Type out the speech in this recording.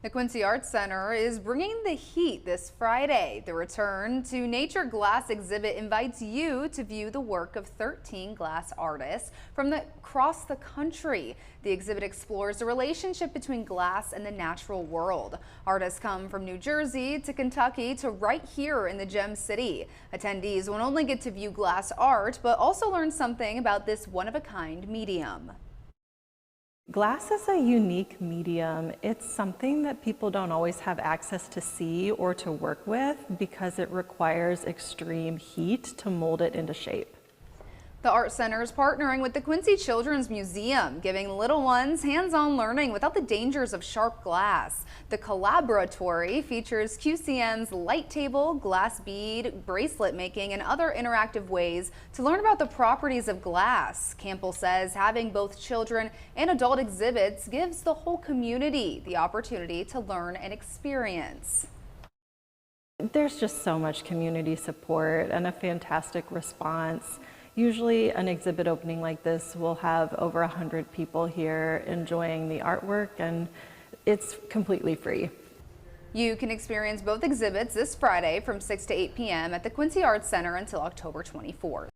The Quincy Arts Center is bringing the heat this Friday. The Return to Nature Glass exhibit invites you to view the work of 13 glass artists from across the country. The exhibit explores the relationship between glass and the natural world. Artists come from New Jersey to Kentucky to right here in the Gem City. Attendees won't only get to view glass art, but also learn something about this one-of-a-kind medium. Glass is a unique medium. It's something that people don't always have access to see or to work with because it requires extreme heat to mold it into shape. The Art Center is partnering with the Quincy Children's Museum, giving little ones hands-on learning without the dangers of sharp glass. The Collaboratory features QCM's light table, glass bead, bracelet making, and other interactive ways to learn about the properties of glass. Campbell says having both children and adult exhibits gives the whole community the opportunity to learn and experience. There's just so much community support and a fantastic response. Usually an exhibit opening like this will have over 100 people here enjoying the artwork, and it's completely free. You can experience both exhibits this Friday from 6 to 8 p.m. at the Quincy Arts Center until October 24th.